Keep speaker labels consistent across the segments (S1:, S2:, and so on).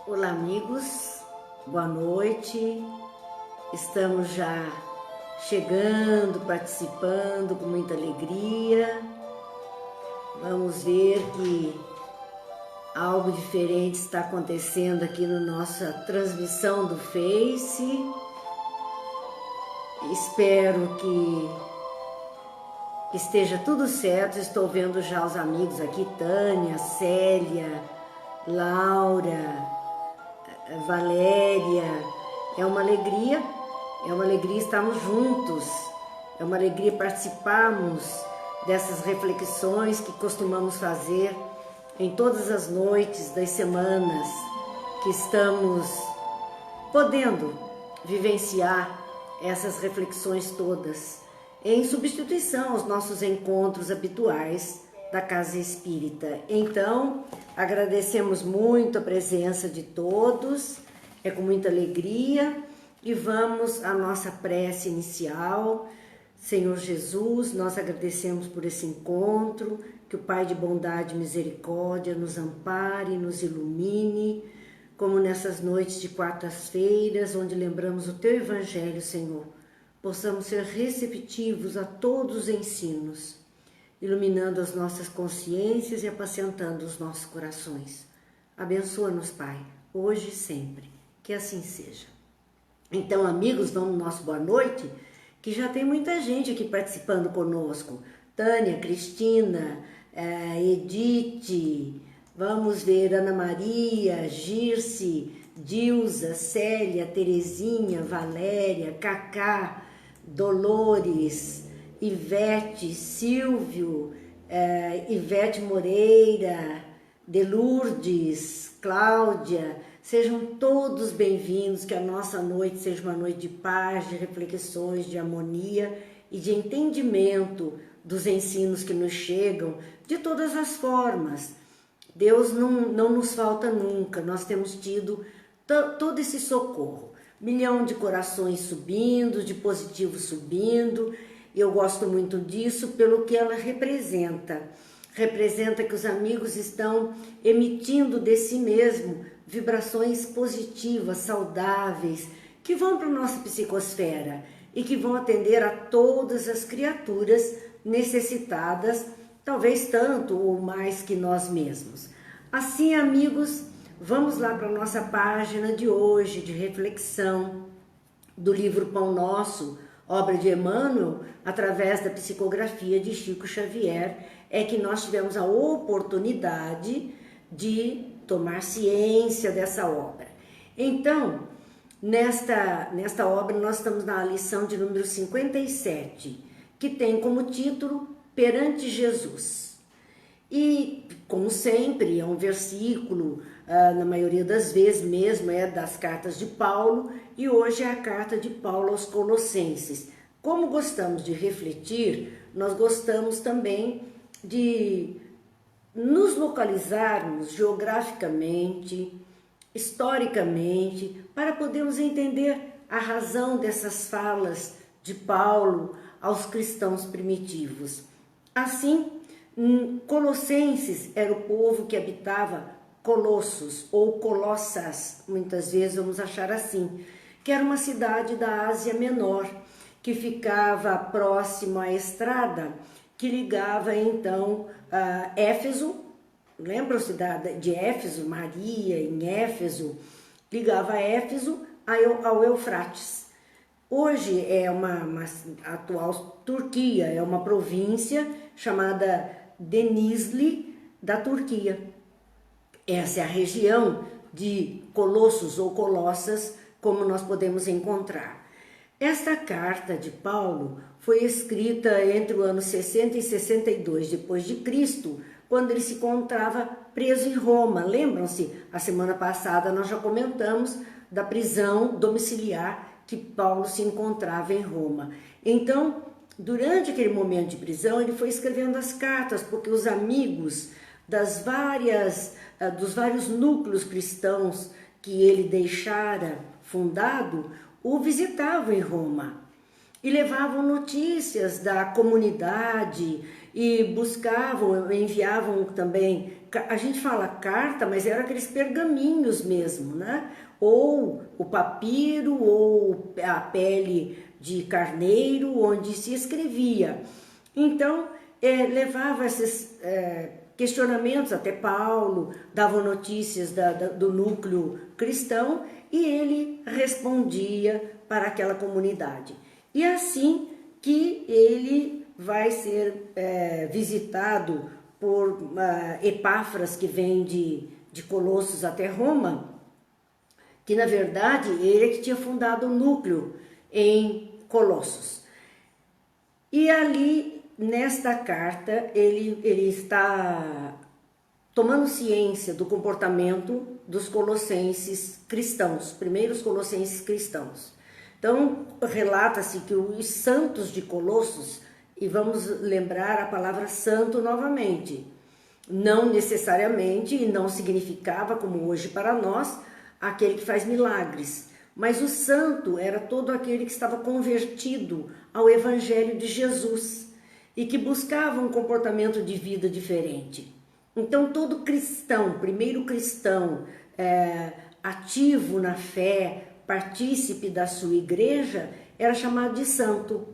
S1: Olá, amigos, boa noite. Estamos já chegando, participando com muita alegria. Vamos ver que algo diferente está acontecendo aqui na nossa transmissão do Face. Espero que esteja tudo certo. Estou vendo já os amigos aqui, Tânia, Célia, Laura, Valéria. É uma alegria estarmos juntos, é uma alegria participarmos dessas reflexões que costumamos fazer em todas as noites das semanas que estamos podendo vivenciar essas reflexões todas, em substituição aos nossos encontros habituais da Casa Espírita. Então, agradecemos muito a presença de todos, é com muita alegria, e vamos à nossa prece inicial. Senhor Jesus, nós agradecemos por esse encontro, que o Pai de bondade e misericórdia nos ampare, nos ilumine, como nessas noites de quartas-feiras, onde lembramos o Teu Evangelho, Senhor, possamos ser receptivos a todos os ensinos, iluminando as nossas consciências e apacentando os nossos corações. Abençoa-nos, Pai, hoje e sempre, que assim seja. Então, amigos, vamos no nosso boa noite, que já tem muita gente aqui participando conosco. Tânia, Cristina, Edith, vamos ver Ana Maria, Girce, Dilza, Célia, Terezinha, Valéria, Cacá, Dolores, Ivete, Silvio, Ivete Moreira, Delurdes, Cláudia. Sejam todos bem-vindos, que a nossa noite seja uma noite de paz, de reflexões, de harmonia e de entendimento dos ensinos que nos chegam de todas as formas. Deus não nos falta nunca, nós temos tido todo esse socorro. 1 milhão de corações subindo, de positivos subindo. Eu gosto muito disso pelo que ela representa. Representa que os amigos estão emitindo de si mesmo vibrações positivas, saudáveis, que vão para a nossa psicosfera e que vão atender a todas as criaturas necessitadas, talvez tanto ou mais que nós mesmos. Assim, amigos, vamos lá para a nossa página de hoje, de reflexão do livro Pão Nosso, obra de Emmanuel, através da psicografia de Chico Xavier, é que nós tivemos a oportunidade de tomar ciência dessa obra. Então, nesta obra, nós estamos na lição de número 57, que tem como título Perante Jesus. E, como sempre, é um versículo, na maioria das vezes mesmo, é das cartas de Paulo, e hoje é a carta de Paulo aos Colossenses. Como gostamos de refletir, nós gostamos também de nos localizarmos geograficamente, historicamente, para podermos entender a razão dessas falas de Paulo aos cristãos primitivos. Assim, Colossenses era o povo que habitava Colossos ou Colossas, muitas vezes vamos achar assim, que era uma cidade da Ásia Menor, que ficava próximo à estrada que ligava então Éfeso. Lembram-se de Éfeso? Maria em Éfeso ligava Éfeso ao Eufrates. Hoje é uma atual Turquia, é uma província chamada Denizli da Turquia. Essa é a região de Colossos ou Colossas, como nós podemos encontrar. Esta carta de Paulo foi escrita entre o ano 60 e 62 depois de Cristo, quando ele se encontrava preso em Roma. Lembram-se? A semana passada nós já comentamos da prisão domiciliar que Paulo se encontrava em Roma. Então, durante aquele momento de prisão, ele foi escrevendo as cartas, porque os amigos dos vários núcleos cristãos que ele deixara fundado o visitavam em Roma. e levavam notícias da comunidade e buscavam, enviavam também, a gente fala carta, mas eram aqueles pergaminhos mesmo, né? Ou o papiro, ou a pele de carneiro, onde se escrevia. Então, levava esses questionamentos até Paulo, davam notícias do núcleo cristão e ele respondia para aquela comunidade. E assim que ele vai ser visitado por Epáfras, que vem de Colossos até Roma, que na verdade ele é que tinha fundado o núcleo em Colossos. E ali, nesta carta, ele está tomando ciência do comportamento dos colossenses cristãos, primeiros colossenses cristãos. Então, relata-se que os santos de Colossos, e vamos lembrar a palavra santo novamente, não necessariamente e não significava, como hoje para nós, aquele que faz milagres, mas o santo era todo aquele que estava convertido ao Evangelho de Jesus e que buscava um comportamento de vida diferente. Então, todo cristão, primeiro cristão, ativo na fé, partícipe da sua igreja, era chamado de santo.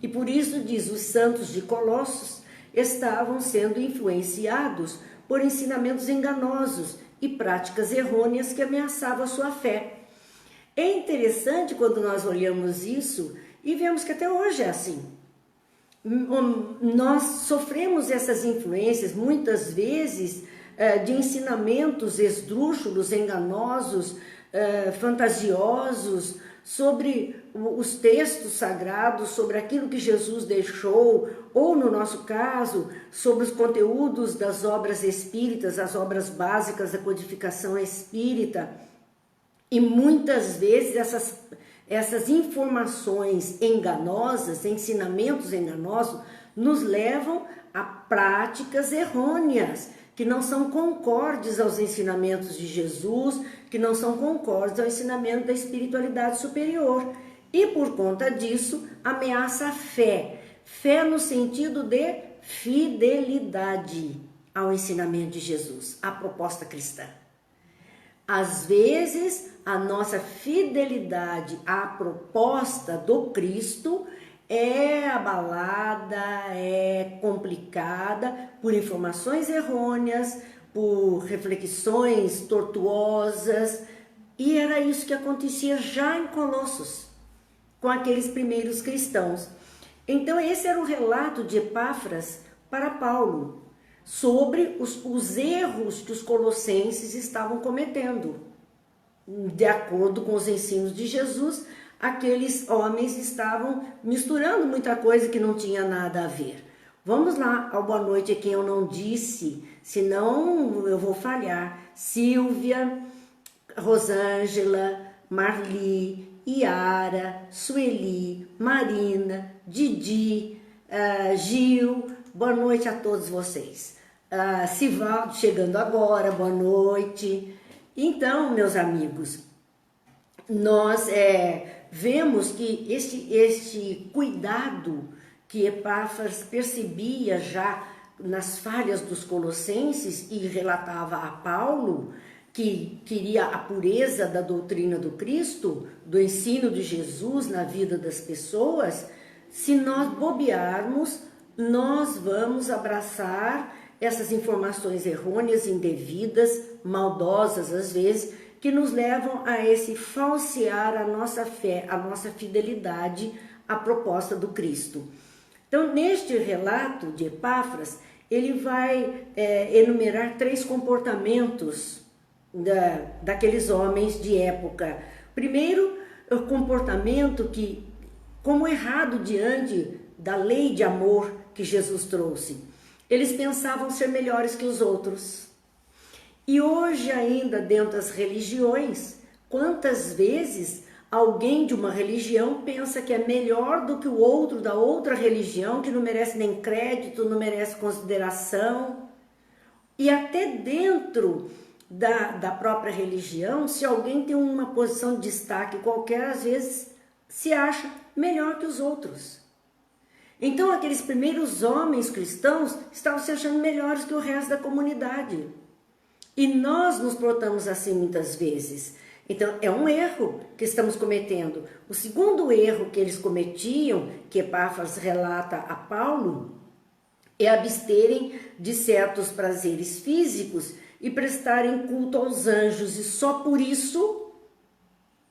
S1: E por isso diz, os santos de Colossos estavam sendo influenciados por ensinamentos enganosos e práticas errôneas que ameaçavam a sua fé. É interessante quando nós olhamos isso e vemos que até hoje é assim. Nós sofremos essas influências muitas vezes de ensinamentos esdrúxulos, enganosos, fantasiosos sobre os textos sagrados, sobre aquilo que Jesus deixou, ou no nosso caso, sobre os conteúdos das obras espíritas, as obras básicas da codificação espírita. E muitas vezes essas informações enganosas, ensinamentos enganosos, nos levam a práticas errôneas, que não são concordes aos ensinamentos de Jesus, que não são concordes ao ensinamento da espiritualidade superior. E por conta disso, ameaça a fé. Fé no sentido de fidelidade ao ensinamento de Jesus, à proposta cristã. Às vezes, a nossa fidelidade à proposta do Cristo é abalada, é complicada por informações errôneas, por reflexões tortuosas, e era isso que acontecia já em Colossos, com aqueles primeiros cristãos. Então esse era o relato de Epáfras para Paulo, sobre os erros que os colossenses estavam cometendo. De acordo com os ensinos de Jesus, aqueles homens estavam misturando muita coisa que não tinha nada a ver. Vamos lá ao boa noite a quem eu não disse, senão eu vou falhar. Silvia, Rosângela, Marli, Iara, Sueli, Marina, Didi, Gil, boa noite a todos vocês. Sivaldo chegando agora, boa noite. Então, meus amigos, nós vemos que este cuidado que Epáfras percebia já nas falhas dos colossenses e relatava a Paulo, que queria a pureza da doutrina do Cristo, do ensino de Jesus na vida das pessoas, se nós bobearmos, nós vamos abraçar essas informações errôneas, indevidas, maldosas às vezes, que nos levam a esse falsear a nossa fé, a nossa fidelidade à proposta do Cristo. Então, neste relato de Epáfras, ele vai enumerar 3 comportamentos daqueles homens de época. Primeiro, o comportamento que, como errado diante da lei de amor que Jesus trouxe, eles pensavam ser melhores que os outros. E hoje ainda dentro das religiões, quantas vezes alguém de uma religião pensa que é melhor do que o outro da outra religião, que não merece nem crédito, não merece consideração. E até dentro da própria religião, se alguém tem uma posição de destaque qualquer, às vezes se acha melhor que os outros. Então aqueles primeiros homens cristãos estavam se achando melhores que o resto da comunidade. E nós nos portamos assim muitas vezes. Então é um erro que estamos cometendo. O segundo erro que eles cometiam, que Epáfras relata a Paulo, é absterem de certos prazeres físicos e prestarem culto aos anjos. E só por isso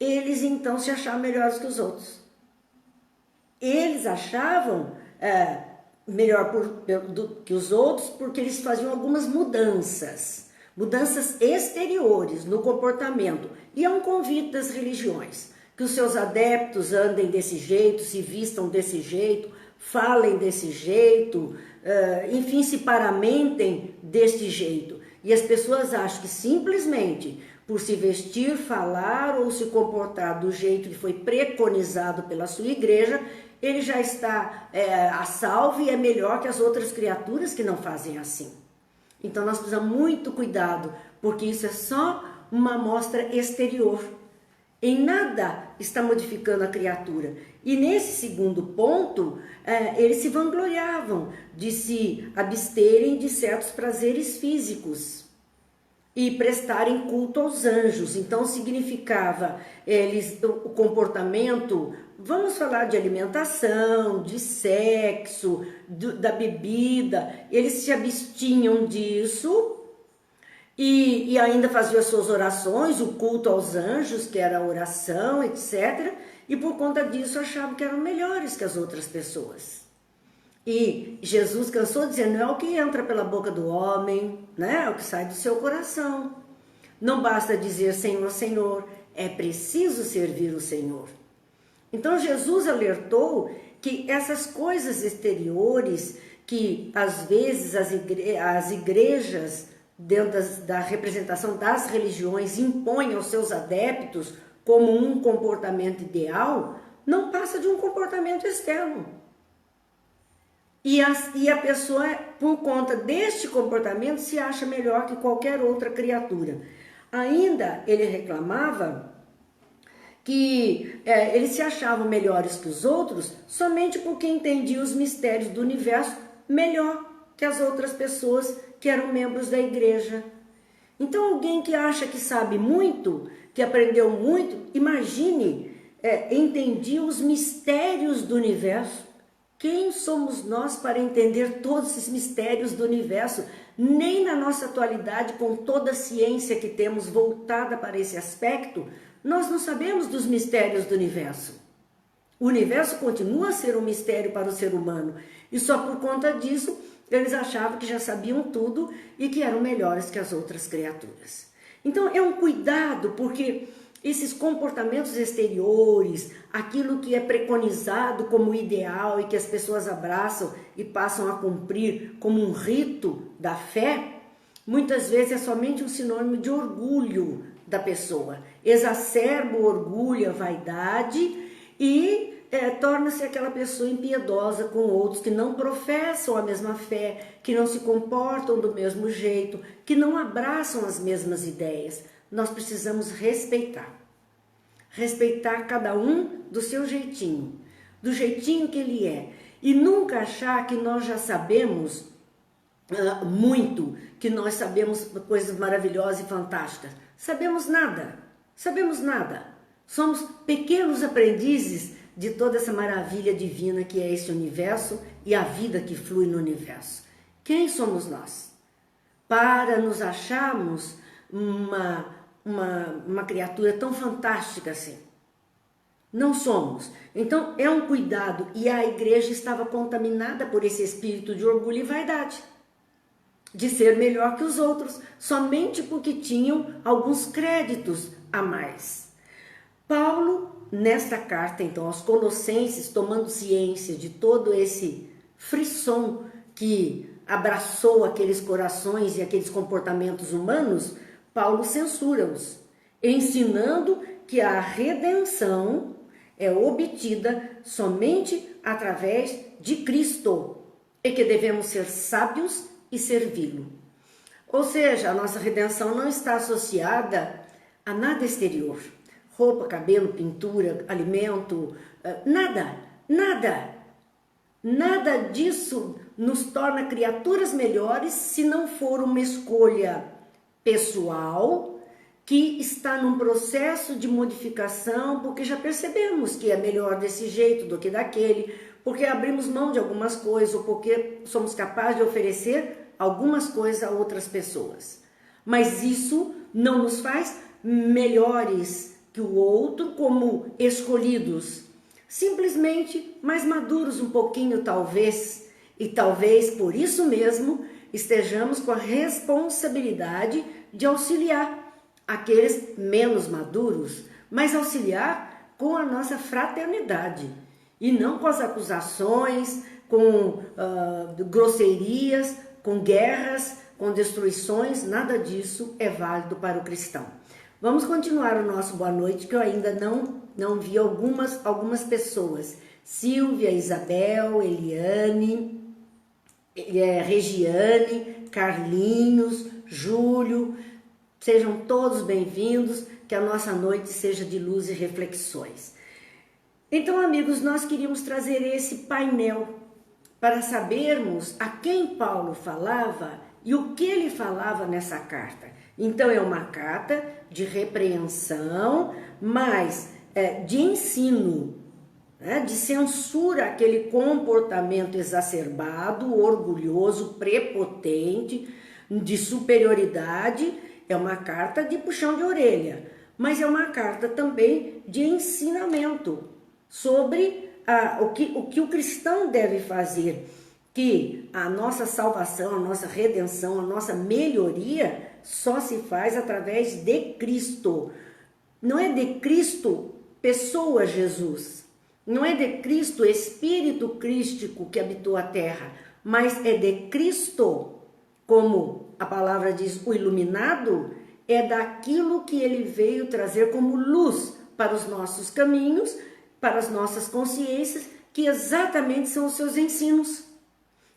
S1: eles então se achavam melhores que os outros. Eles achavam melhor do que os outros porque eles faziam algumas mudanças exteriores no comportamento. E é um convite das religiões, que os seus adeptos andem desse jeito, se vistam desse jeito, falem desse jeito, enfim, se paramentem deste jeito. E as pessoas acham que simplesmente por se vestir, falar ou se comportar do jeito que foi preconizado pela sua igreja, ele já está a salvo e é melhor que as outras criaturas que não fazem assim. Então nós precisamos muito cuidado, porque isso é só uma amostra exterior. Em nada está modificando a criatura. E nesse segundo ponto, eles se vangloriavam de se absterem de certos prazeres físicos e prestarem culto aos anjos. Então significava o comportamento, vamos falar de alimentação, de sexo, da bebida, eles se abstinham disso e ainda faziam as suas orações, o culto aos anjos, que era a oração, etc. E por conta disso achavam que eram melhores que as outras pessoas. E Jesus cansou dizendo, não é o que entra pela boca do homem, né? É o que sai do seu coração. Não basta dizer Senhor, Senhor, é preciso servir o Senhor. Então Jesus alertou que essas coisas exteriores, que às vezes as igrejas, dentro da representação das religiões, impõem aos seus adeptos como um comportamento ideal, não passa de um comportamento externo. E a pessoa, por conta deste comportamento, se acha melhor que qualquer outra criatura. Ainda ele reclamava que eles se achavam melhores que os outros somente porque entendiam os mistérios do universo melhor que as outras pessoas que eram membros da igreja. Então alguém que acha que sabe muito, que aprendeu muito, imagine, entendia os mistérios do universo. Quem somos nós para entender todos esses mistérios do universo? Nem na nossa atualidade, com toda a ciência que temos voltada para esse aspecto, nós não sabemos dos mistérios do universo. O universo continua a ser um mistério para o ser humano. E só por conta disso, eles achavam que já sabiam tudo e que eram melhores que as outras criaturas. Então é um cuidado, porque esses comportamentos exteriores, aquilo que é preconizado como ideal e que as pessoas abraçam e passam a cumprir como um rito da fé, muitas vezes é somente um sinônimo de orgulho da pessoa. Exacerba o orgulho, a vaidade e torna-se aquela pessoa impiedosa com outros que não professam a mesma fé, que não se comportam do mesmo jeito, que não abraçam as mesmas ideias. Nós precisamos respeitar cada um do seu jeitinho, do jeitinho que ele é, e nunca achar que nós já sabemos muito, que nós sabemos coisas maravilhosas e fantásticas. Sabemos nada, somos pequenos aprendizes de toda essa maravilha divina que é esse universo e a vida que flui no universo. Quem somos nós para nos acharmos uma criatura tão fantástica assim? Não somos. Então é um cuidado, e a igreja estava contaminada por esse espírito de orgulho e vaidade, de ser melhor que os outros, somente porque tinham alguns créditos a mais. Paulo, nesta carta então aos Colossenses, tomando ciência de todo esse frisson que abraçou aqueles corações e aqueles comportamentos humanos, Paulo censura-os, ensinando que a redenção é obtida somente através de Cristo e que devemos ser sábios e servi-lo. Ou seja, a nossa redenção não está associada a nada exterior. roupa, cabelo, pintura, alimento, nada, nada. Nada disso nos torna criaturas melhores se não for uma escolha pessoal que está num processo de modificação, porque já percebemos que é melhor desse jeito do que daquele, porque abrimos mão de algumas coisas ou porque somos capazes de oferecer algumas coisas a outras pessoas. Mas isso não nos faz melhores que o outro como escolhidos, simplesmente mais maduros um pouquinho talvez, e talvez por isso mesmo estejamos com a responsabilidade de auxiliar aqueles menos maduros, mas auxiliar com a nossa fraternidade e não com as acusações, com grosserias, com guerras, com destruições. Nada disso é válido para o cristão. Vamos continuar o nosso boa noite, que eu ainda não vi algumas pessoas. Silvia, Isabel, Eliane, Regiane, Carlinhos, Júlio. Sejam todos bem-vindos, que a nossa noite seja de luz e reflexões. Então, amigos, nós queríamos trazer esse painel para sabermos a quem Paulo falava e o que ele falava nessa carta. Então, é uma carta de repreensão, mas de ensino, né? De censura àquele comportamento exacerbado, orgulhoso, prepotente, de superioridade. É uma carta de puxão de orelha, mas é uma carta também de ensinamento sobre o que o cristão deve fazer, que a nossa salvação, a nossa redenção, a nossa melhoria só se faz através de Cristo. Não é de Cristo, pessoa Jesus, não é de Cristo, Espírito Crístico que habitou a terra, mas é de Cristo, como a palavra diz, o iluminado é daquilo que ele veio trazer como luz para os nossos caminhos, para as nossas consciências, que exatamente são os seus ensinos.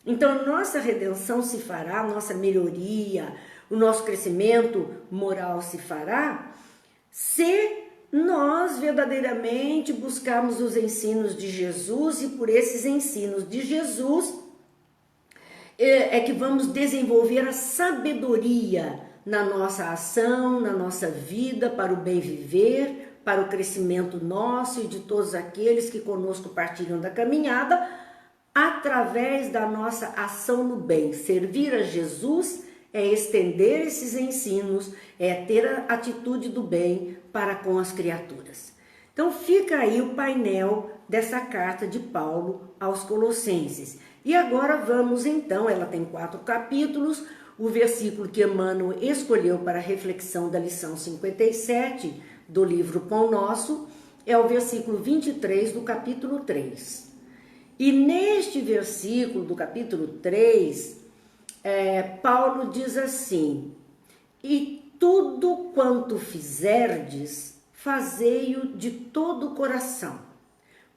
S1: Então, nossa redenção se fará, nossa melhoria, o nosso crescimento moral se fará, se nós verdadeiramente buscarmos os ensinos de Jesus, e por esses ensinos de Jesus é que vamos desenvolver a sabedoria na nossa ação, na nossa vida, para o bem viver, para o crescimento nosso e de todos aqueles que conosco partilham da caminhada, através da nossa ação no bem. Servir a Jesus é estender esses ensinos, é ter a atitude do bem para com as criaturas. Então fica aí o painel dessa carta de Paulo aos Colossenses. E agora vamos então, ela tem 4 capítulos, o versículo que Emmanuel escolheu para a reflexão da lição 57 do livro Pão Nosso é o versículo 23 do capítulo 3. E neste versículo do capítulo 3, Paulo diz assim: e tudo quanto fizerdes, fazei-o de todo o coração,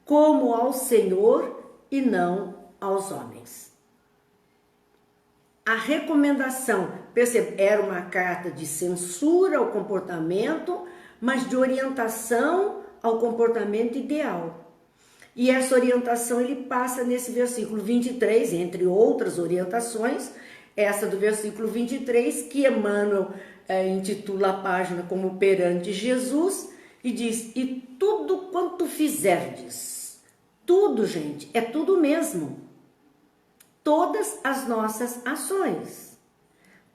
S1: como ao Senhor e não aos homens. A recomendação, percebe, era uma carta de censura ao comportamento, mas de orientação ao comportamento ideal. E essa orientação ele passa nesse versículo 23, entre outras orientações, essa do versículo 23, que Emmanuel intitula a página como Perante Jesus, e diz: e tudo quanto fizerdes. Tudo, gente, é tudo mesmo. Todas as nossas ações,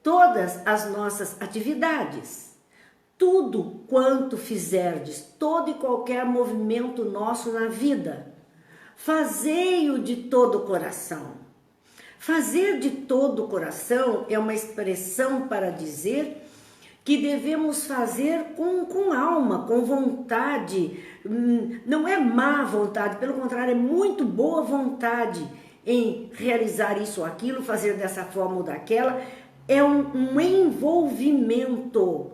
S1: todas as nossas atividades, tudo quanto fizerdes, todo e qualquer movimento nosso na vida, fazei-o de todo o coração. Fazer de todo o coração é uma expressão para dizer que devemos fazer com alma, com vontade. Não é má vontade, pelo contrário, é muito boa vontade em realizar isso ou aquilo, fazer dessa forma ou daquela. É um envolvimento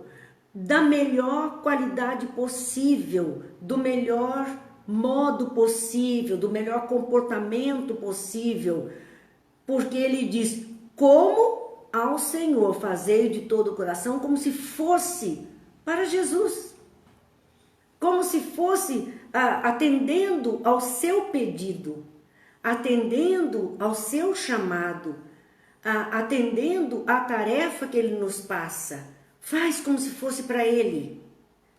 S1: da melhor qualidade possível, do melhor modo possível, do melhor comportamento possível, porque ele diz: como ao Senhor fazei de todo o coração, como se fosse para Jesus. como se fosse atendendo ao seu pedido, atendendo ao seu chamado, atendendo à tarefa que ele nos passa. Faz como se fosse para ele,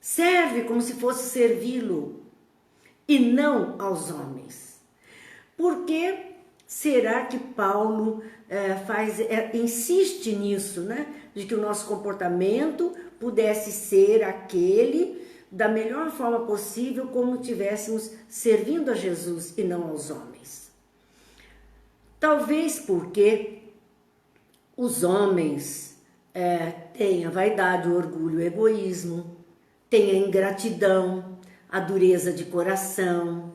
S1: serve como se fosse servi-lo e não aos homens. Por que será que Paulo insiste nisso, né? De que o nosso comportamento pudesse ser aquele da melhor forma possível, como estivéssemos servindo a Jesus e não aos homens. Talvez porque os homens têm a vaidade, o orgulho, o egoísmo, têm a ingratidão, a dureza de coração,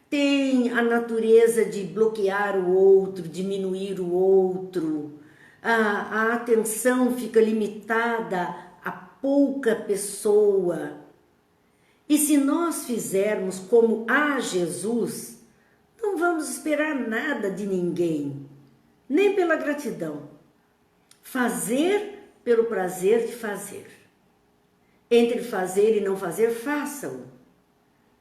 S1: têm a natureza de bloquear o outro, diminuir o outro, a atenção fica limitada a pouca pessoa. E se nós fizermos como a Jesus, não vamos esperar nada de ninguém, nem pela gratidão. Fazer pelo prazer de fazer. Entre fazer e não fazer, faça-o.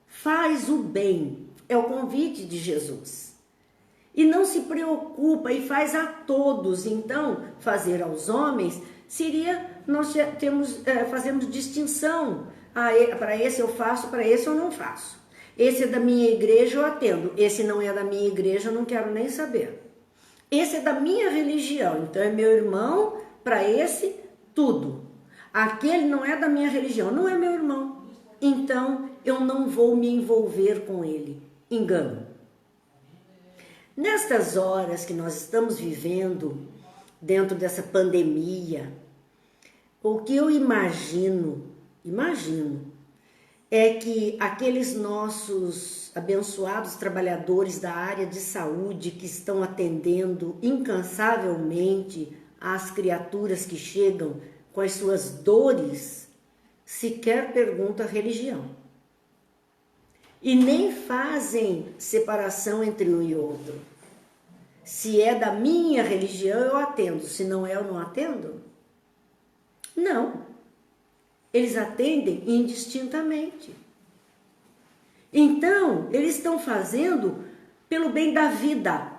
S1: Faz o bem, é o convite de Jesus. E não se preocupa e faz a todos. Então, fazer aos homens seria, nós fazemos distinção. Para esse eu faço, para esse eu não faço. Esse é da minha igreja, eu atendo. Esse não é da minha igreja, eu não quero nem saber. Esse é da minha religião, então é meu irmão, para esse, tudo. Aquele não é da minha religião, não é meu irmão. Então, eu não vou me envolver com ele. Engano. Nestas horas que nós estamos vivendo, dentro dessa pandemia, o que eu imagino, é que aqueles nossos abençoados trabalhadores da área de saúde que estão atendendo incansavelmente às criaturas que chegam com as suas dores, sequer perguntam a religião. E nem fazem separação entre um e outro. Se é da minha religião, eu atendo. Se não é, eu não atendo? Não. Eles atendem indistintamente. Então, eles estão fazendo pelo bem da vida.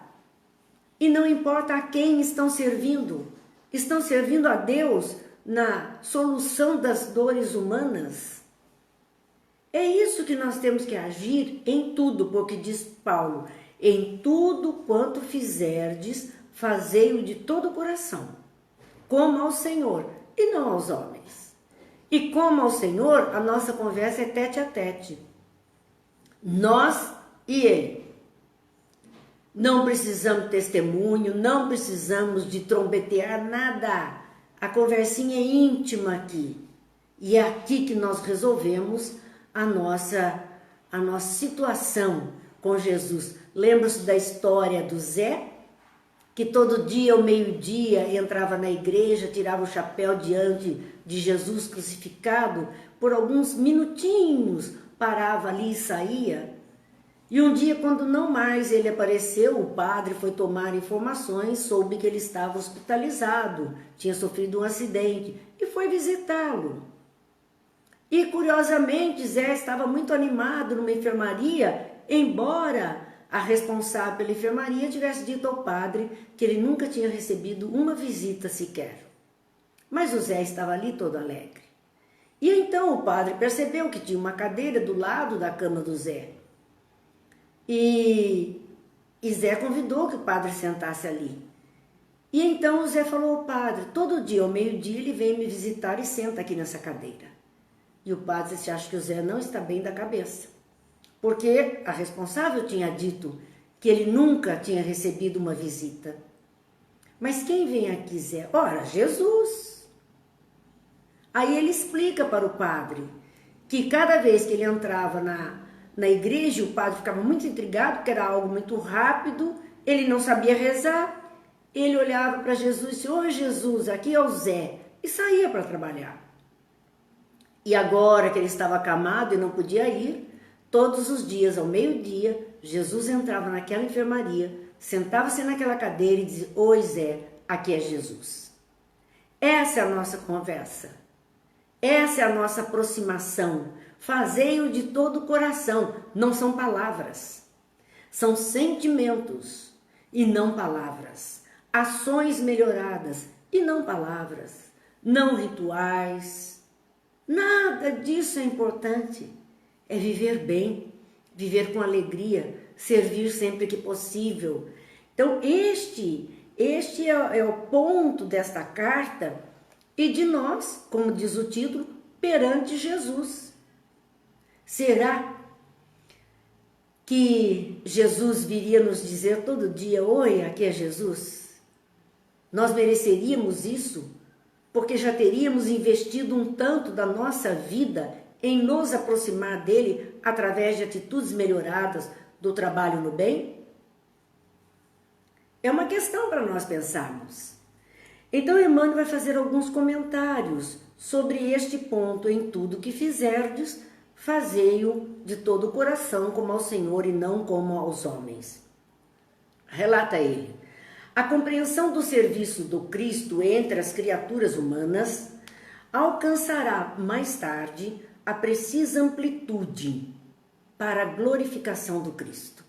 S1: E não importa a quem estão servindo. Estão servindo a Deus na solução das dores humanas. É isso que nós temos que agir em tudo, porque diz Paulo, em tudo quanto fizerdes, fazei-o de todo o coração, como ao Senhor e não aos homens. E como ao Senhor, a nossa conversa é tete a tete. Nós e Ele. Não precisamos de testemunho, não precisamos de trombetear nada. A conversinha é íntima aqui. E é aqui que nós resolvemos a nossa situação com Jesus. Lembra-se da história do Zé? Que todo dia, ao meio-dia, entrava na igreja, tirava o chapéu diante de Jesus crucificado, por alguns minutinhos, parava ali e saía. E um dia, quando não mais ele apareceu, o padre foi tomar informações, soube que ele estava hospitalizado, tinha sofrido um acidente, e foi visitá-lo. E, curiosamente, Zé estava muito animado numa enfermaria, embora a responsável pela enfermaria tivesse dito ao padre que ele nunca tinha recebido uma visita sequer. Mas o Zé estava ali todo alegre. E então o padre percebeu que tinha uma cadeira do lado da cama do Zé. E Zé convidou que o padre sentasse ali. E então o Zé falou ao padre, todo dia ao meio-dia ele vem me visitar e senta aqui nessa cadeira. E o padre disse, acha que o Zé não está bem da cabeça. Porque a responsável tinha dito que ele nunca tinha recebido uma visita. Mas quem vem aqui, Zé? Ora, Jesus. Aí ele explica para o padre que cada vez que ele entrava na igreja, o padre ficava muito intrigado, porque era algo muito rápido, ele não sabia rezar. Ele olhava para Jesus e disse, ô Jesus, aqui é o Zé, e saía para trabalhar. E agora que ele estava acamado e não podia ir, todos os dias, ao meio-dia, Jesus entrava naquela enfermaria, sentava-se naquela cadeira e dizia, oi Zé, aqui é Jesus. Essa é a nossa conversa. Essa é a nossa aproximação. Fazei-o de todo o coração. Não são palavras. São sentimentos e não palavras. Ações melhoradas e não palavras. Não rituais. Nada disso é importante. É viver bem, viver com alegria, servir sempre que possível. Então, este é o ponto desta carta e de nós, como diz o título, perante Jesus. Será que Jesus viria nos dizer todo dia: oi, aqui é Jesus? Nós mereceríamos isso? Porque já teríamos investido um tanto da nossa vida em nos aproximar dele através de atitudes melhoradas, do trabalho no bem? É uma questão para nós pensarmos. Então, Emmanuel vai fazer alguns comentários sobre este ponto. Em tudo que fizerdes, fazei-o de todo o coração, como ao Senhor e não como aos homens. Relata ele: a compreensão do serviço do Cristo entre as criaturas humanas alcançará mais tarde a precisa amplitude para a glorificação do Cristo.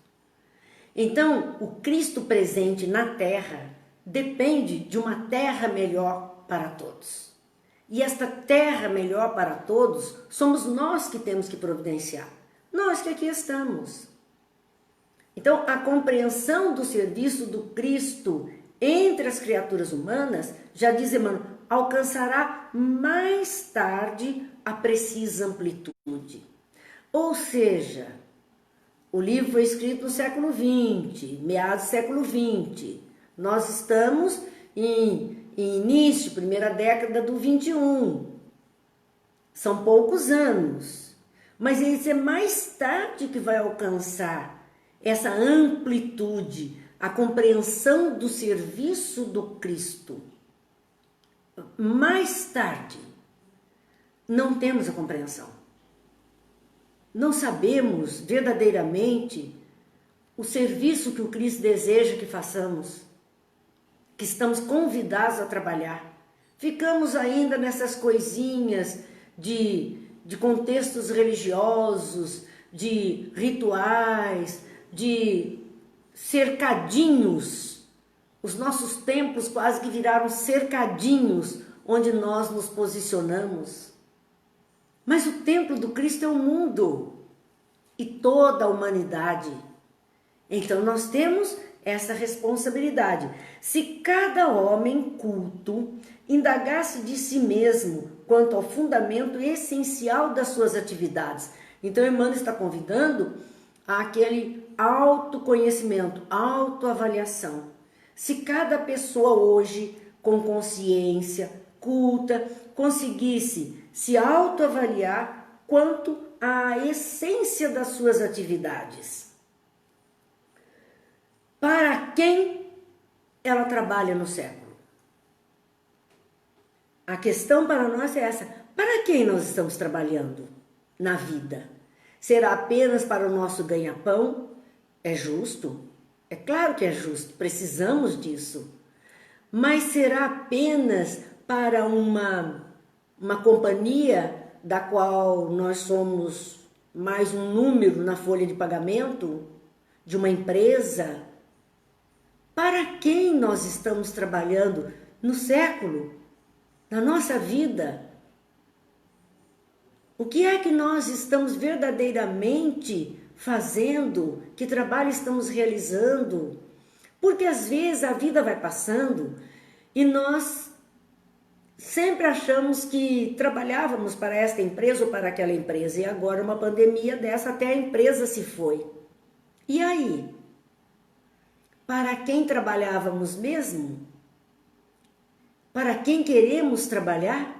S1: Então, o Cristo presente na terra depende de uma terra melhor para todos. E esta terra melhor para todos somos nós que temos que providenciar. Nós que aqui estamos. Então, a compreensão do serviço do Cristo entre as criaturas humanas, já diz Emmanuel, alcançará mais tarde a precisa amplitude. Ou seja, o livro foi escrito no século XX, meados do século XX. Nós estamos em início, primeira década do 21. São poucos anos. Mas isso é mais tarde que vai alcançar essa amplitude, a compreensão do serviço do Cristo. Mais tarde, não temos a compreensão. Não sabemos verdadeiramente o serviço que o Cristo deseja que façamos, que estamos convidados a trabalhar. Ficamos ainda nessas coisinhas de contextos religiosos, de rituais, de cercadinhos. Os nossos templos quase que viraram cercadinhos onde nós nos posicionamos. Mas o templo do Cristo é o mundo e toda a humanidade. Então nós temos essa responsabilidade. Se cada homem culto indagasse de si mesmo quanto ao fundamento essencial das suas atividades. Então Emmanuel está convidando àquele autoconhecimento, autoavaliação. Se cada pessoa hoje, com consciência, culta, conseguisse se autoavaliar quanto à essência das suas atividades. Para quem ela trabalha no século? A questão para nós é essa: para quem nós estamos trabalhando na vida? Será apenas para o nosso ganha-pão? É justo? É claro que é justo, precisamos disso. Mas será apenas para uma companhia da qual nós somos mais um número na folha de pagamento de uma empresa? Para quem nós estamos trabalhando no século, na nossa vida? O que é que nós estamos verdadeiramente fazendo? Que trabalho estamos realizando? Porque às vezes a vida vai passando e nós sempre achamos que trabalhávamos para esta empresa ou para aquela empresa, e agora uma pandemia dessa até a empresa se foi. E aí? Para quem trabalhávamos mesmo? Para quem queremos trabalhar?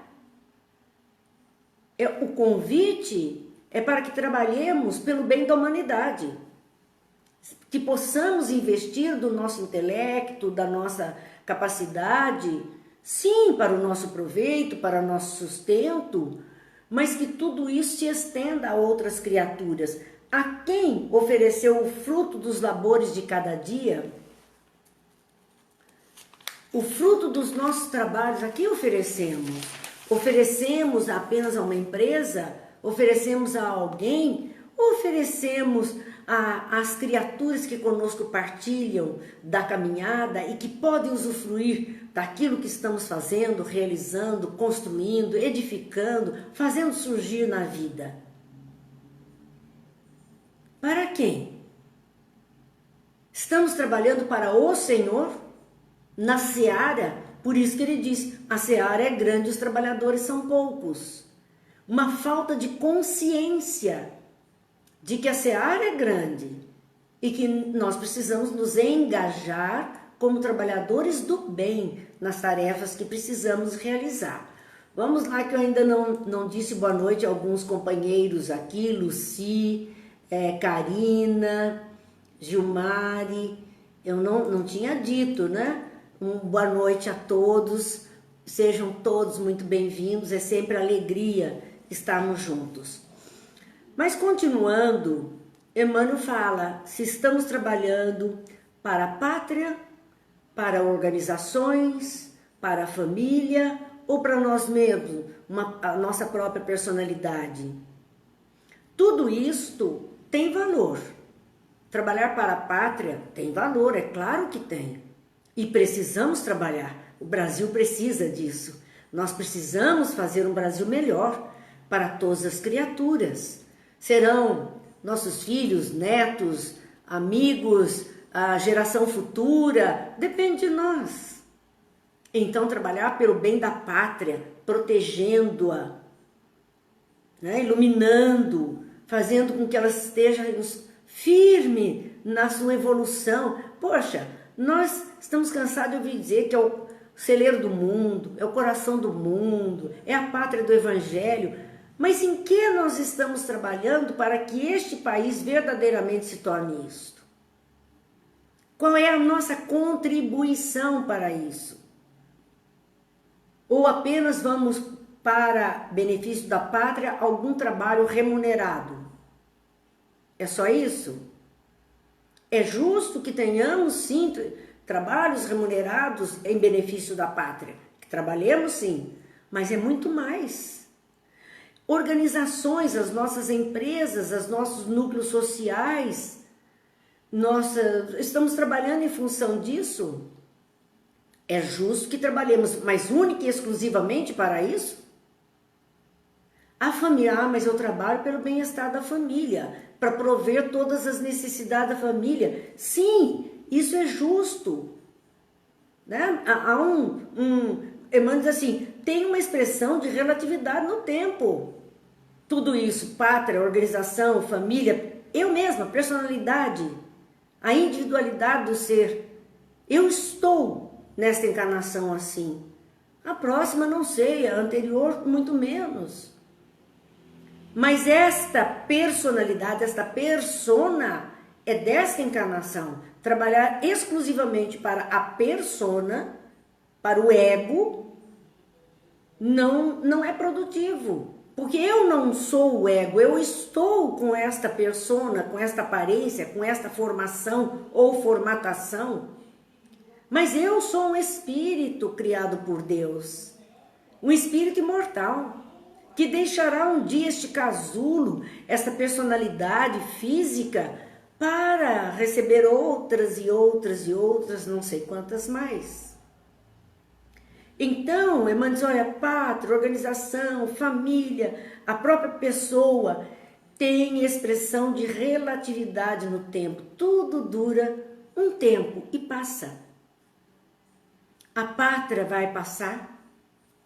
S1: O convite é para que trabalhemos pelo bem da humanidade, que possamos investir do nosso intelecto, da nossa capacidade, sim, para o nosso proveito, para o nosso sustento, mas que tudo isso se estenda a outras criaturas. A quem ofereceu o fruto dos labores de cada dia? O fruto dos nossos trabalhos, a quem oferecemos? Oferecemos apenas a uma empresa? Oferecemos a alguém? Ou oferecemos às criaturas que conosco partilham da caminhada e que podem usufruir daquilo que estamos fazendo, realizando, construindo, edificando, fazendo surgir na vida? Para quem? Estamos trabalhando para o Senhor na seara? Por isso que ele diz, a seara é grande, os trabalhadores são poucos. Uma falta de consciência de que a seara é grande e que nós precisamos nos engajar como trabalhadores do bem nas tarefas que precisamos realizar. Vamos lá, que eu ainda não disse boa noite a alguns companheiros aqui, Luci, Karina, Gilmari, eu não tinha dito, né? Boa noite a todos, sejam todos muito bem-vindos, é sempre alegria estarmos juntos. Mas continuando, Emmanuel fala, se estamos trabalhando para a pátria, para organizações, para a família ou para nós mesmos, a nossa própria personalidade. Tudo isto tem valor. Trabalhar para a pátria tem valor, é claro que tem. E precisamos trabalhar. O Brasil precisa disso. Nós precisamos fazer um Brasil melhor para todas as criaturas. Serão nossos filhos, netos, amigos, a geração futura, depende de nós. Então, trabalhar pelo bem da pátria, protegendo-a, né? Iluminando, fazendo com que ela esteja firme na sua evolução. Poxa, nós estamos cansados de ouvir dizer que é o celeiro do mundo, é o coração do mundo, é a pátria do Evangelho. Mas em que nós estamos trabalhando para que este país verdadeiramente se torne isto? Qual é a nossa contribuição para isso? Ou apenas vamos, para benefício da pátria, algum trabalho remunerado? É só isso? É justo que tenhamos, sim, trabalhos remunerados em benefício da pátria. Que trabalhemos, sim, mas é muito mais. Organizações, as nossas empresas, os nossos núcleos sociais, estamos trabalhando em função disso? É justo que trabalhemos, mas única e exclusivamente para isso? A família, mas eu trabalho pelo bem-estar da família, para prover todas as necessidades da família. Sim, isso é justo. Né? Há Emmanuel diz assim, tem uma expressão de relatividade no tempo. Tudo isso, pátria, organização, família, eu mesma, personalidade, a individualidade do ser. Eu estou nesta encarnação assim. A próxima não sei, a anterior muito menos. Mas esta personalidade, esta persona é desta encarnação. Trabalhar exclusivamente para a persona, para o ego, não é produtivo. Porque eu não sou o ego, eu estou com esta persona, com esta aparência, com esta formação ou formatação. Mas eu sou um espírito criado por Deus, um espírito imortal, que deixará um dia este casulo, esta personalidade física, para receber outras e outras e outras, não sei quantas mais. Então, Emmanuel diz, olha, pátria, organização, família, a própria pessoa tem expressão de relatividade no tempo. Tudo dura um tempo e passa. A pátria vai passar.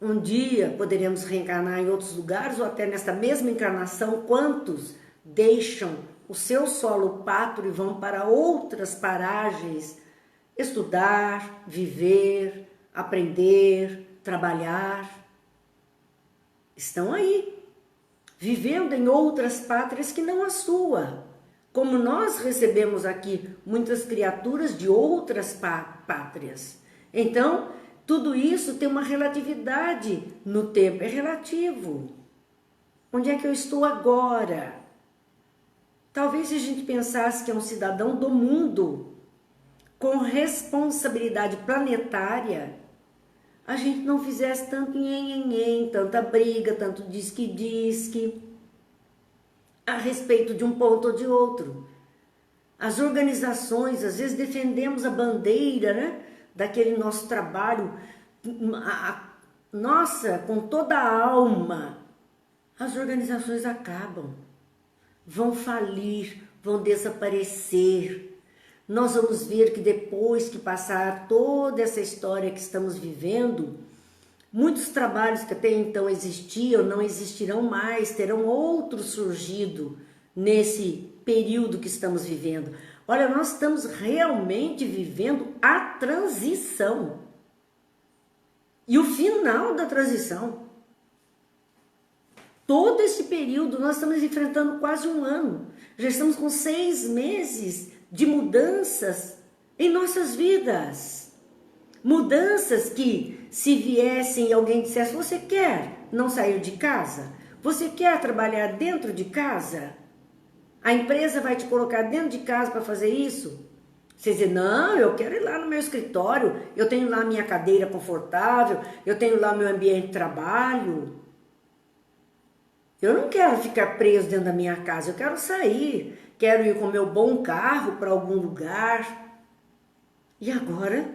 S1: Um dia poderemos reencarnar em outros lugares ou até nesta mesma encarnação. Quantos deixam o seu solo pátrio e vão para outras paragens estudar, viver, aprender, trabalhar? Estão aí, vivendo em outras pátrias que não a sua. Como nós recebemos aqui muitas criaturas de outras pátrias. Então, tudo isso tem uma relatividade no tempo, é relativo. Onde é que eu estou agora? Talvez se a gente pensasse que é um cidadão do mundo, com responsabilidade planetária, a gente não fizesse tanto nhenhenhen, tanta briga, tanto disque-disque a respeito de um ponto ou de outro. As organizações, às vezes defendemos a bandeira, né, daquele nosso trabalho, nossa, com toda a alma. As organizações acabam, vão falir, vão desaparecer. Nós vamos ver que depois que passar toda essa história que estamos vivendo, muitos trabalhos que até então existiam não existirão mais, terão outros surgido nesse período que estamos vivendo. Olha, nós estamos realmente vivendo a transição e o final da transição. Todo esse período nós estamos enfrentando quase um ano, já estamos com 6 meses de mudanças em nossas vidas. Mudanças que, se viessem e alguém dissesse, você quer não sair de casa? Você quer trabalhar dentro de casa? A empresa vai te colocar dentro de casa para fazer isso? Você diz, não, eu quero ir lá no meu escritório, eu tenho lá minha cadeira confortável, eu tenho lá meu ambiente de trabalho. Eu não quero ficar preso dentro da minha casa, eu quero sair, quero ir com meu bom carro para algum lugar. E agora,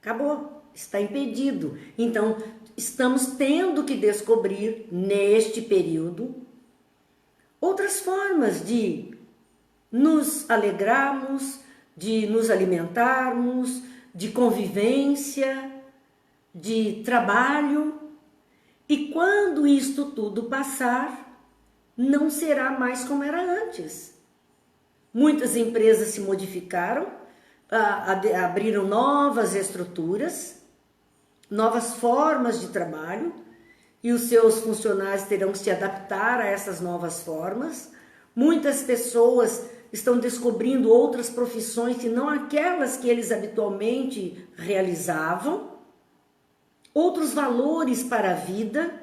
S1: acabou, está impedido. Então, estamos tendo que descobrir, neste período, outras formas de nos alegrarmos, de nos alimentarmos, de convivência, de trabalho. E quando isto tudo passar, não será mais como era antes. Muitas empresas se modificaram, abriram novas estruturas, novas formas de trabalho, e os seus funcionários terão que se adaptar a essas novas formas. Muitas pessoas estão descobrindo outras profissões que não aquelas que eles habitualmente realizavam, outros valores para a vida.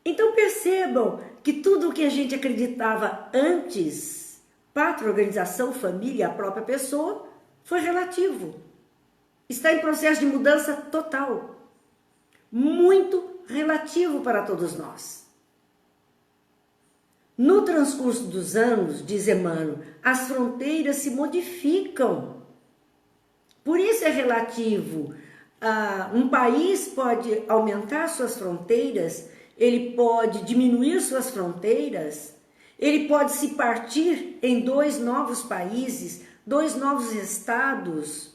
S1: Então percebam que tudo o que a gente acreditava antes, pátria, organização, família, a própria pessoa, foi relativo. Está em processo de mudança total, muito relativo para todos nós. No transcurso dos anos, diz Emmanuel, as fronteiras se modificam. Por isso é relativo. Um país pode aumentar suas fronteiras, ele pode diminuir suas fronteiras, ele pode se partir em 2 novos países, 2 novos estados.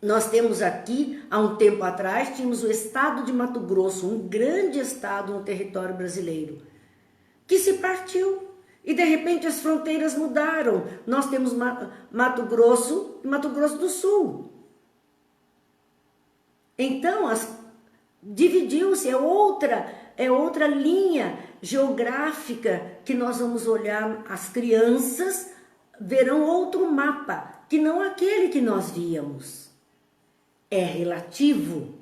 S1: Nós temos aqui, há um tempo atrás, tínhamos o estado de Mato Grosso, um grande estado no território brasileiro, que se partiu e de repente as fronteiras mudaram. Nós temos Mato Grosso e Mato Grosso do Sul. Então, dividiu-se, é outra linha geográfica que nós vamos olhar. As crianças verão outro mapa, que não aquele que nós víamos. É relativo,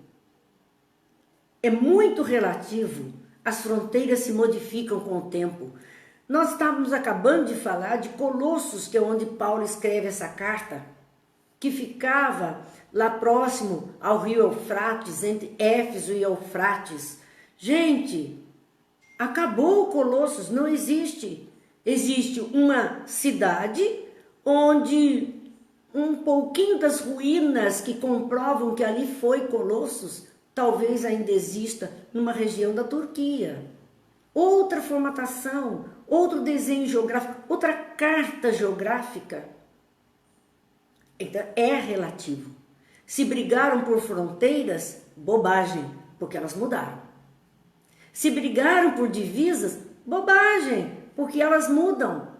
S1: é muito relativo. As fronteiras se modificam com o tempo. Nós estávamos acabando de falar de Colossos, que é onde Paulo escreve essa carta, que ficava lá próximo ao rio Eufrates, entre Éfeso e Eufrates. Gente, acabou Colossos, não existe. Existe uma cidade onde um pouquinho das ruínas que comprovam que ali foi Colossos, talvez ainda exista numa região da Turquia. Outra formatação, outro desenho geográfico, outra carta geográfica. Então, é relativo. Se brigaram por fronteiras, bobagem, porque elas mudaram. Se brigaram por divisas, bobagem, porque elas mudam.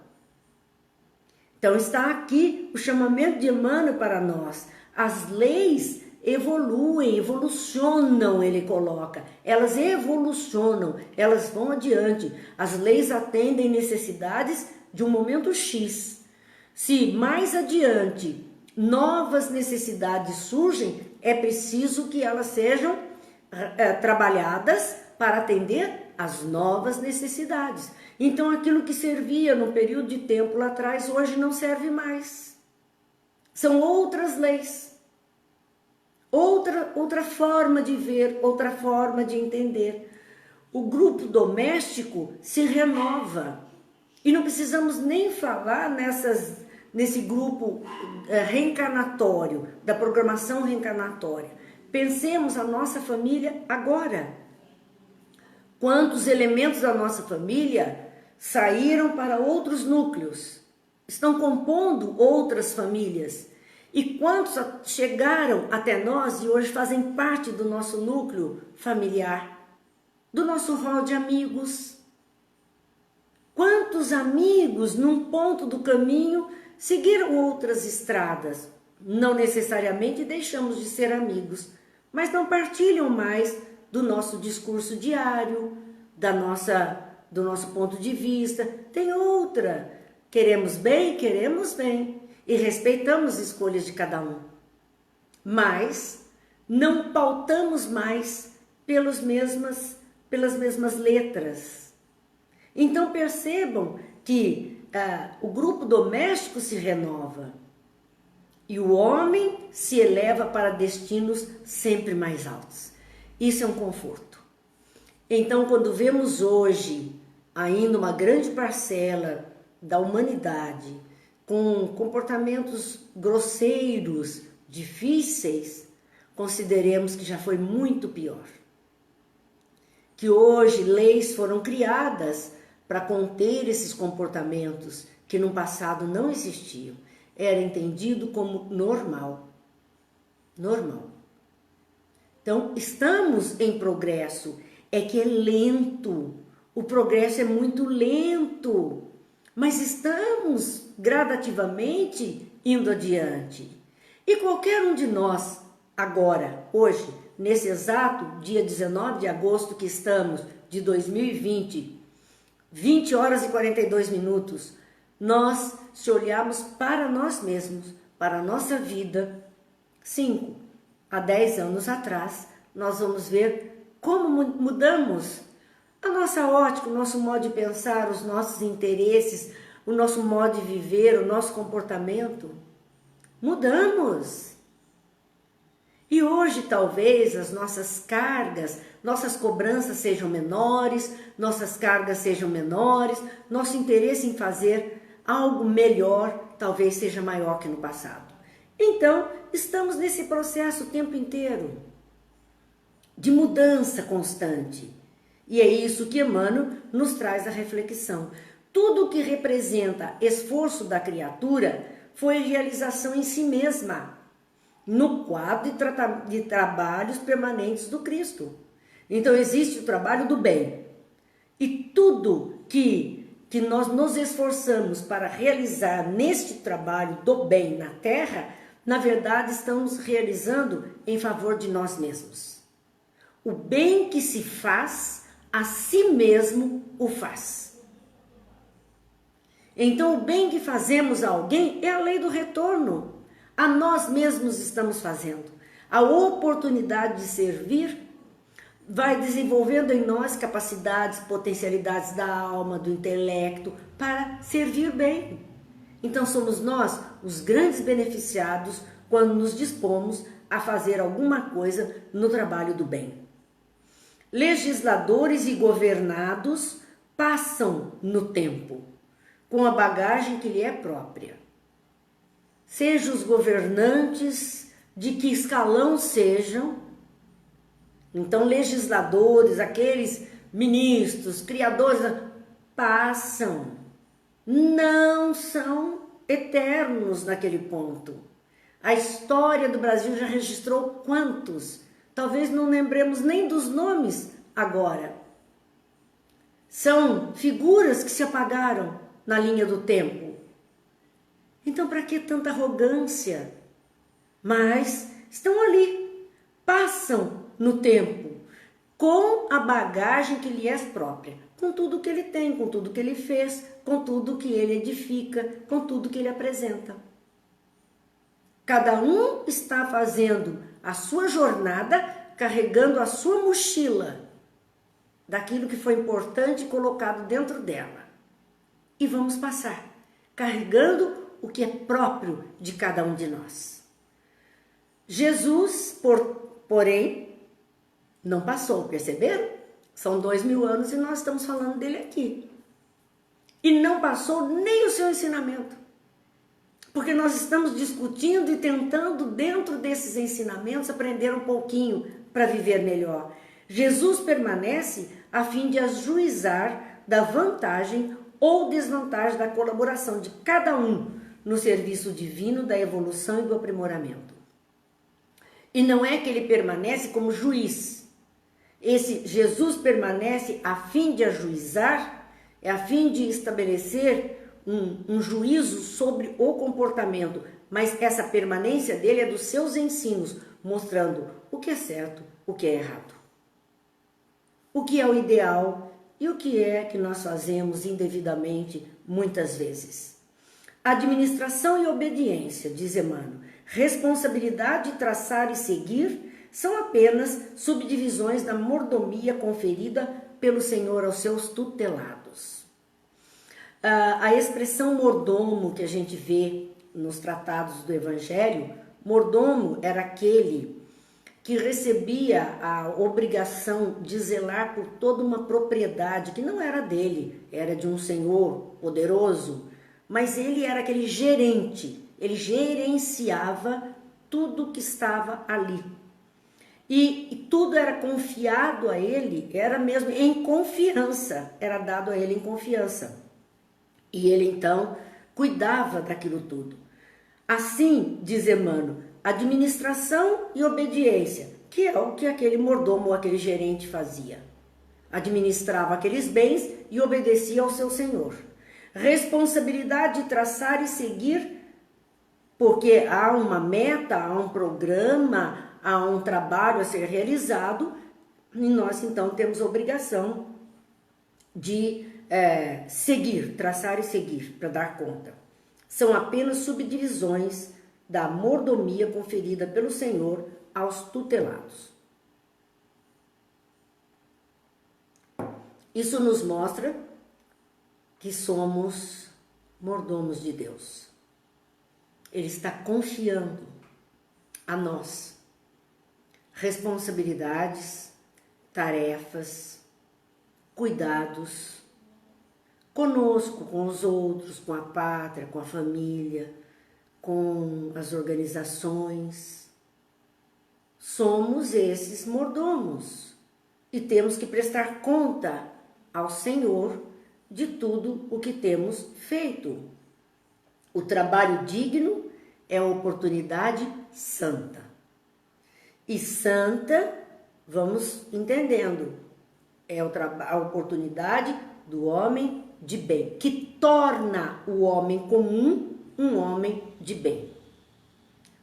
S1: Então está aqui o chamamento de Emmanuel para nós. As leis evoluem, evolucionam, ele coloca. Elas evolucionam, elas vão adiante. As leis atendem necessidades de um momento X. Se mais adiante novas necessidades surgem, é preciso que elas sejam trabalhadas para atender às novas necessidades. Então aquilo que servia no período de tempo lá atrás, hoje não serve mais. São outras leis, outra forma de ver, outra forma de entender. O grupo doméstico se renova. E não precisamos nem falar nesse grupo reencarnatório, da programação reencarnatória. Pensemos a nossa família agora. Quantos elementos da nossa família saíram para outros núcleos, estão compondo outras famílias? E quantos chegaram até nós e hoje fazem parte do nosso núcleo familiar, do nosso rol de amigos? Quantos amigos, num ponto do caminho, seguiram outras estradas? Não necessariamente deixamos de ser amigos, mas não partilham mais do nosso discurso diário, do nosso ponto de vista. Tem outra. Queremos bem e respeitamos as escolhas de cada um. Mas não pautamos mais pelas mesmas letras. Então percebam que o grupo doméstico se renova e o homem se eleva para destinos sempre mais altos. Isso é um conforto. Então, quando vemos hoje ainda uma grande parcela da humanidade com comportamentos grosseiros, difíceis, consideremos que já foi muito pior. Que hoje leis foram criadas para conter esses comportamentos que no passado não existiam. Era entendido como normal. Normal. Então, estamos em progresso. É que é lento. O progresso é muito lento. Mas estamos gradativamente indo adiante. E qualquer um de nós, agora, hoje, nesse exato dia 19 de agosto que estamos, de 2020, 20 horas e 42 minutos, nós, se olharmos para nós mesmos, para a nossa vida, 5 a 10 anos atrás, nós vamos ver como mudamos a nossa ótica, o nosso modo de pensar, os nossos interesses, o nosso modo de viver, o nosso comportamento. Mudamos. E hoje talvez as nossas cargas, nossas cobranças sejam menores, nossas cargas sejam menores, nosso interesse em fazer algo melhor talvez seja maior que no passado. Então, estamos nesse processo o tempo inteiro de mudança constante. E é isso que Emmanuel nos traz a reflexão. Tudo que representa esforço da criatura foi realização em si mesma, no quadro de trabalhos permanentes do Cristo. Então existe o trabalho do bem. E tudo que nós nos esforçamos para realizar neste trabalho do bem na Terra, na verdade estamos realizando em favor de nós mesmos. O bem que se faz, a si mesmo o faz. Então o bem que fazemos a alguém é a lei do retorno. A nós mesmos estamos fazendo. A oportunidade de servir vai desenvolvendo em nós capacidades, potencialidades da alma, do intelecto, para servir bem. Então somos nós os grandes beneficiados quando nos dispomos a fazer alguma coisa no trabalho do bem. Legisladores e governados passam no tempo, com a bagagem que lhe é própria. Sejam os governantes de que escalão sejam, então legisladores, aqueles ministros, criadores, passam, não são eternos naquele ponto. A história do Brasil já registrou quantos? Talvez não lembremos nem dos nomes agora. São figuras que se apagaram na linha do tempo. Então, para que tanta arrogância? Mas estão ali, passam no tempo, com a bagagem que lhe é própria, com tudo que ele tem, com tudo que ele fez, com tudo que ele edifica, com tudo que ele apresenta. Cada um está fazendo a sua jornada, carregando a sua mochila daquilo que foi importante colocado dentro dela. E vamos passar, carregando o que é próprio de cada um de nós. Jesus, porém, não passou, perceberam? São 2000 anos e nós estamos falando dele aqui. E não passou nem o seu ensinamento. Porque nós estamos discutindo e tentando, dentro desses ensinamentos, aprender um pouquinho para viver melhor. Jesus permanece a fim de ajuizar da vantagem ou desvantagem da colaboração de cada um no serviço divino da evolução e do aprimoramento. E não é que ele permanece como juiz. Esse Jesus permanece a fim de ajuizar, é a fim de estabelecer um juízo sobre o comportamento, mas essa permanência dele é dos seus ensinos, mostrando o que é certo, o que é errado, o que é o ideal e o que é que nós fazemos indevidamente muitas vezes. Administração e obediência, diz Emmanuel, responsabilidade, traçar e seguir são apenas subdivisões da mordomia conferida pelo Senhor aos seus tutelados. A expressão mordomo que a gente vê nos tratados do Evangelho, mordomo era aquele que recebia a obrigação de zelar por toda uma propriedade que não era dele, era de um senhor poderoso, mas ele era aquele gerente, ele gerenciava tudo que estava ali. E tudo era confiado a ele, era mesmo em confiança, era dado a ele em confiança. E ele então cuidava daquilo tudo. Assim, diz Emmanuel, administração e obediência, que é o que aquele mordomo ou aquele gerente fazia. Administrava aqueles bens e obedecia ao seu senhor. Responsabilidade de traçar e seguir, porque há uma meta, há um programa, há um trabalho a ser realizado, e nós então temos a obrigação de seguir, traçar e seguir, para dar conta. São apenas subdivisões da mordomia conferida pelo Senhor aos tutelados. Isso nos mostra que somos mordomos de Deus. Ele está confiando a nós responsabilidades, tarefas, cuidados conosco, com os outros, com a pátria, com a família, com as organizações. Somos esses mordomos e temos que prestar conta ao Senhor de tudo o que temos feito. O trabalho digno é a oportunidade santa. E santa, vamos entendendo, é a oportunidade do homem de bem, que torna o homem comum um homem de bem.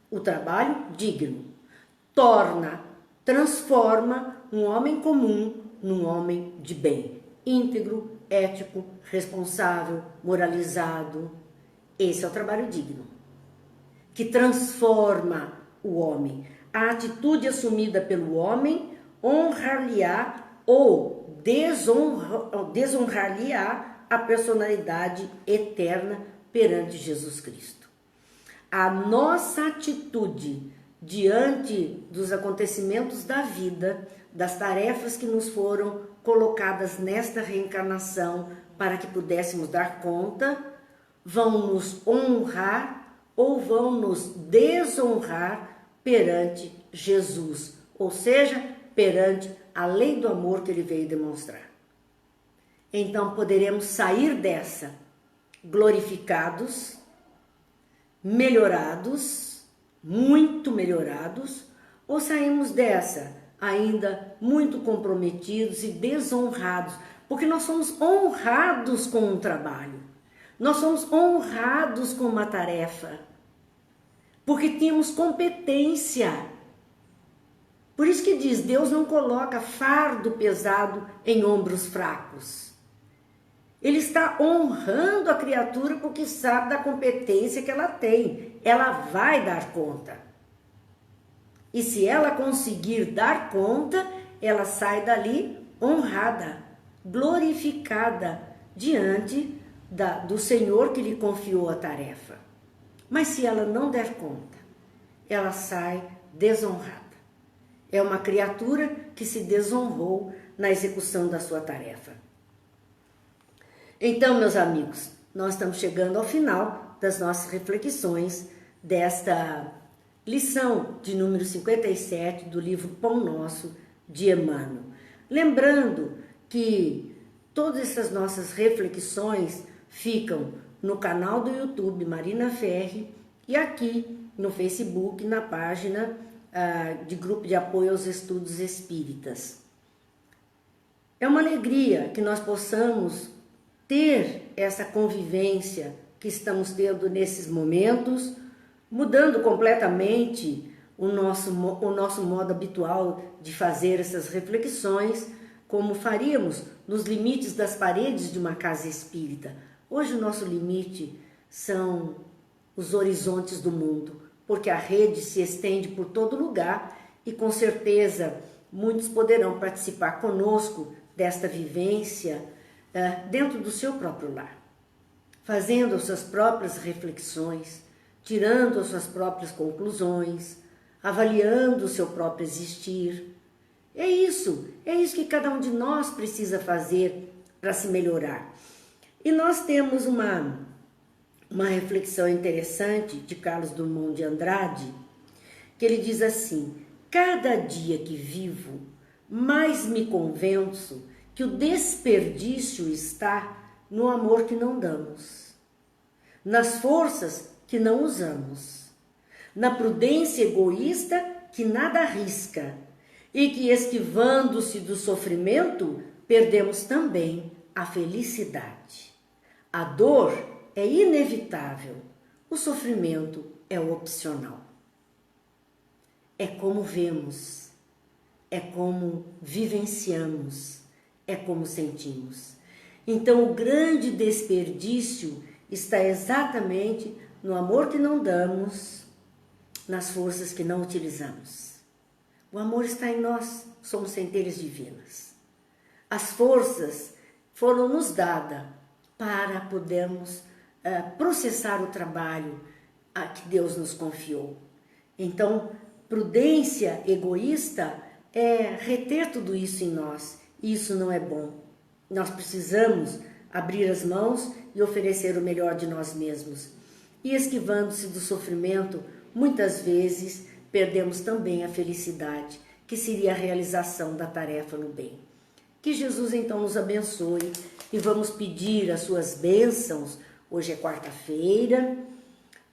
S1: O trabalho digno transforma um homem comum num homem de bem, íntegro, ético, responsável, moralizado. Esse é o trabalho digno, que transforma o homem. A atitude assumida pelo homem honrar-lhe-á ou desonrar-lhe-á a personalidade eterna perante Jesus Cristo. A nossa atitude diante dos acontecimentos da vida, das tarefas que nos foram colocadas nesta reencarnação para que pudéssemos dar conta, vão nos honrar ou vão nos desonrar perante Jesus, ou seja, perante a lei do amor que ele veio demonstrar. Então poderemos sair dessa glorificados, melhorados, muito melhorados, ou saímos dessa ainda muito comprometidos e desonrados, porque nós somos honrados com um trabalho, nós somos honrados com uma tarefa, porque temos competência. Por isso que diz, Deus não coloca fardo pesado em ombros fracos. Ele está honrando a criatura porque sabe da competência que ela tem. Ela vai dar conta. E se ela conseguir dar conta, ela sai dali honrada, glorificada diante do Senhor que lhe confiou a tarefa. Mas se ela não der conta, ela sai desonrada. É uma criatura que se desonrou na execução da sua tarefa. Então, meus amigos, nós estamos chegando ao final das nossas reflexões desta lição de número 57 do livro Pão Nosso de Emmanuel. Lembrando que todas essas nossas reflexões ficam no canal do YouTube Marina Ferri e aqui no Facebook, na página de grupo de apoio aos estudos espíritas. É uma alegria que nós possamos ter essa convivência que estamos tendo nesses momentos, mudando completamente o nosso modo habitual de fazer essas reflexões, como faríamos nos limites das paredes de uma casa espírita. Hoje o nosso limite são os horizontes do mundo, porque a rede se estende por todo lugar e com certeza muitos poderão participar conosco desta vivência dentro do seu próprio lar, fazendo as suas próprias reflexões, tirando as suas próprias conclusões, avaliando o seu próprio existir. É isso que cada um de nós precisa fazer para se melhorar. E nós temos uma reflexão interessante de Carlos Drummond de Andrade, que ele diz assim: cada dia que vivo, mais me convenço que o desperdício está no amor que não damos, nas forças que não usamos, na prudência egoísta que nada arrisca, e que, esquivando-se do sofrimento, perdemos também a felicidade. A dor é inevitável, o sofrimento é opcional. É como vemos, é como vivenciamos, é como sentimos. Então, o grande desperdício está exatamente no amor que não damos, nas forças que não utilizamos. O amor está em nós, somos centelhas divinas. As forças foram nos dadas para podermos processar o trabalho que Deus nos confiou. Então, prudência egoísta é reter tudo isso em nós. Isso não é bom. Nós precisamos abrir as mãos e oferecer o melhor de nós mesmos. E esquivando-se do sofrimento, muitas vezes perdemos também a felicidade, que seria a realização da tarefa no bem. Que Jesus então nos abençoe e vamos pedir as suas bênçãos, hoje é quarta-feira,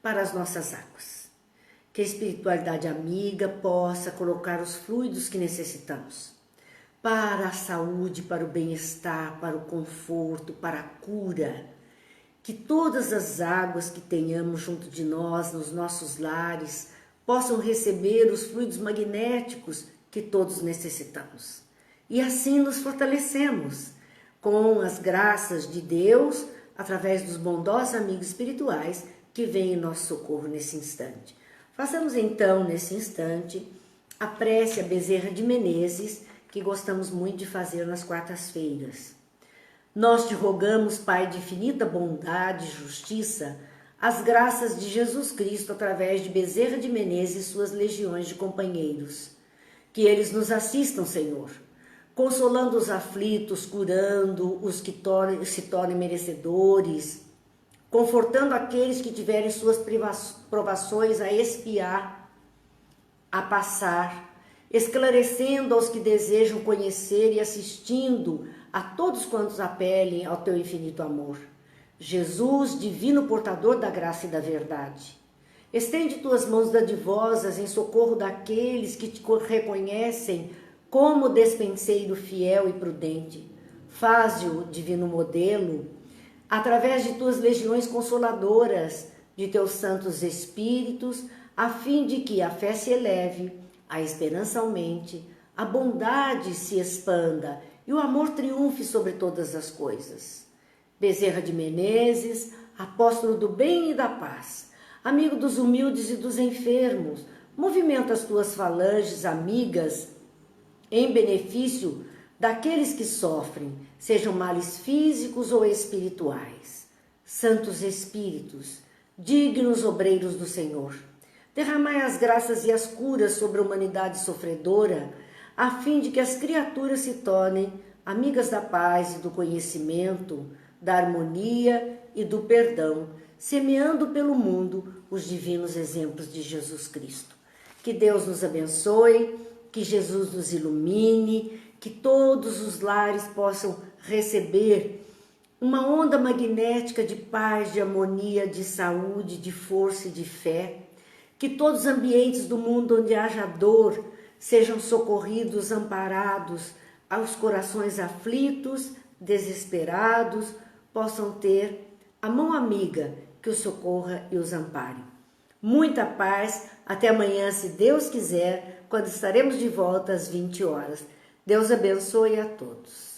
S1: para as nossas águas. Que a espiritualidade amiga possa colocar os fluidos que necessitamos para a saúde, para o bem-estar, para o conforto, para a cura. Que todas as águas que tenhamos junto de nós, nos nossos lares, possam receber os fluidos magnéticos que todos necessitamos. E assim nos fortalecemos com as graças de Deus, através dos bondosos amigos espirituais que vêm em nosso socorro nesse instante. Façamos então, nesse instante, a prece a Bezerra de Menezes, que gostamos muito de fazer nas quartas-feiras. Nós te rogamos, Pai de infinita bondade e justiça, as graças de Jesus Cristo através de Bezerra de Menezes e suas legiões de companheiros. Que eles nos assistam, Senhor, consolando os aflitos, curando os que se tornem merecedores, confortando aqueles que tiverem suas provações a expiar, a passar, esclarecendo aos que desejam conhecer e assistindo a todos quantos apelem ao teu infinito amor. Jesus, divino portador da graça e da verdade, estende tuas mãos dadivosas em socorro daqueles que te reconhecem como despenseiro fiel e prudente. Faze-o, divino modelo, através de tuas legiões consoladoras, de teus santos espíritos, a fim de que a fé se eleve, a esperança aumente, a bondade se expanda e o amor triunfe sobre todas as coisas. Bezerra de Menezes, apóstolo do bem e da paz, amigo dos humildes e dos enfermos, movimenta as tuas falanges amigas em benefício daqueles que sofrem, sejam males físicos ou espirituais. Santos Espíritos, dignos obreiros do Senhor, Derramai as graças e as curas sobre a humanidade sofredora, a fim de que as criaturas se tornem amigas da paz e do conhecimento, da harmonia e do perdão, semeando pelo mundo os divinos exemplos de Jesus Cristo. Que Deus nos abençoe, que Jesus nos ilumine, que todos os lares possam receber uma onda magnética de paz, de harmonia, de saúde, de força e de fé. Que todos os ambientes do mundo onde haja dor sejam socorridos, amparados, aos corações aflitos, desesperados, possam ter a mão amiga que os socorra e os ampare. Muita paz, até amanhã, se Deus quiser, quando estaremos de volta às 20 horas. Deus abençoe a todos.